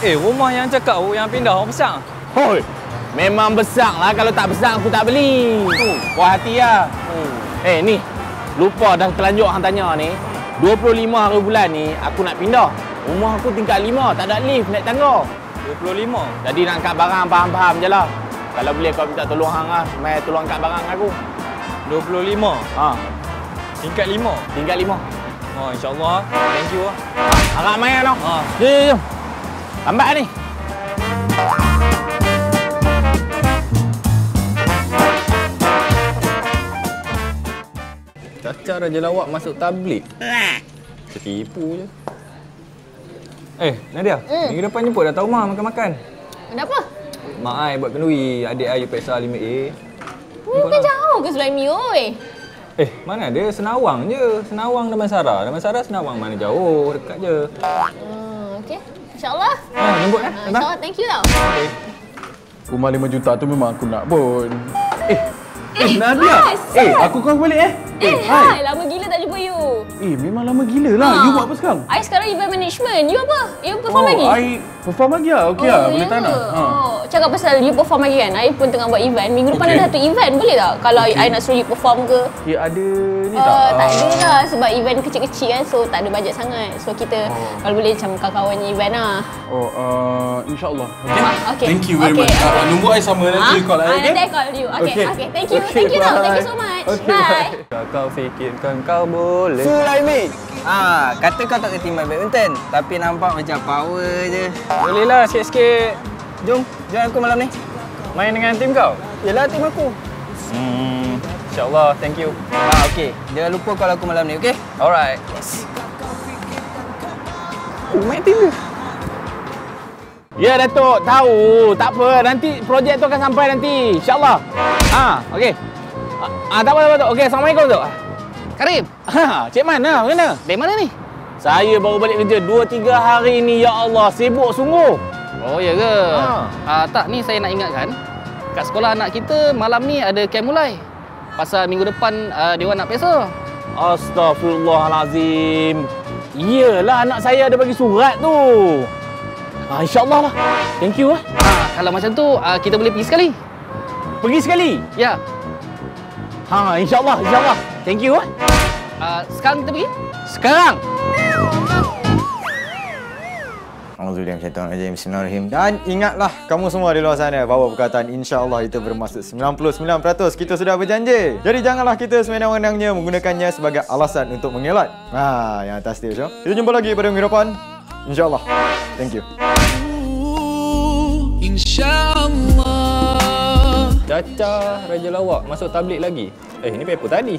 Rumah yang cakap yang pindah orang besar. Hoi, memang besar lah. Kalau tak besar aku tak beli. Puas hati lah. Ni, lupa dah terlanjur hang tanya ni. 25 hari bulan ni aku nak pindah. Rumah aku tingkat 5, tak ada lift naik tangga. 25. Jadi nak angkat barang faham-faham je lah. Kalau boleh kau minta tolong hang lah. Mai tolong angkat barang aku. 25. Ha, Tingkat 5. tingkat 5. Oh, insya-Allah. Thank you. Agak main lah. Ha. Jom. Lambat ni. Caca Raja Lawak masuk tablik. Tertipu je. Nadia, minggu depan jemput datang rumah makan-makan. Kenapa? Mak ai buat kenduri, adik ai UPSR 5A. Bukan jauh ke Sulaimi, oi? Mana ada? Senawang je. Senawang Damansara. Damansara Senawang mana jauh, dekat je. Okey. InsyaAllah. Jemput InsyaAllah, thank you tau. Okay. Rumah 5 juta tu memang aku nak pun. Nadia. Aku kau balik Hai. Lama gila tak jumpa you. Memang lama gila lah. You buat apa sekarang? I sekarang event management. You apa? You perform lagi? I perform lagi lah. Okey lah. Boleh tak nak? Cakap pasal you perform lagi kan. I pun tengah buat event. Minggu depan ada satu event. Boleh tak? Kalau I nak suruh you perform ke? Ada ni tak? Tak ada lah. Sebab event kecil-kecil kan. So tak ada bajet sangat. So kita kalau boleh macam kawan-kawan event lah. InsyaAllah. Okay. Thank you very much. Nunggu I sama nanti call I, okay? Nanti I call you. Okay. Thank you. Thank you tau. Thank you so much. Bye. Kau fikirkan kau boleh. Sulaimi. Kata kau tak kerti main badminton, tapi nampak macam power je. Boleh lah sikit-sikit. Jom aku malam ni. Main dengan tim kau? Yelah, tim aku. InsyaAllah, thank you. Okey. Jangan lupa call aku malam ni, okey? Alright. Main tim dia. Ya, Datuk. Tahu. Tak apa. Nanti projek tu akan sampai nanti. InsyaAllah. Okey. Tak apa, Datuk. Okey, Assalamualaikum, Datuk. Karim. Cik mana? Mana? Dari mana ni? Saya baru balik kerja 2-3 hari ni. Ya Allah, sibuk sungguh. Oh, ya ke? Tak, ni saya nak ingatkan. Kat sekolah anak kita malam ni ada camp mulai. Pasal minggu depan Dewan nak pesta. Astaghfirullahalazim. Iyalah, anak saya ada bagi surat tu. InsyaAllah lah. Thank you lah. Kalau macam tu, kita boleh pergi sekali. Pergi sekali? Ya. InsyaAllah. Thank you lah. Sekarang kita pergi? Sekarang? Auzubillahiminasyaitanirrajim. Bismillahirrahmanirrahim. Dan ingatlah kamu semua di luar sana bahawa perkataan insya-Allah itu bermaksud 99%. Kita sudah berjanji. Jadi janganlah kita sewenang-wenangnya menggunakannya sebagai alasan untuk mengelak. Yang atas dia, Syah. Kita jumpa lagi pada minggu depan. InsyaAllah. Thank you. InsyaAllah. Caca Raja Lawak masuk tablik lagi. Ni paper tadi.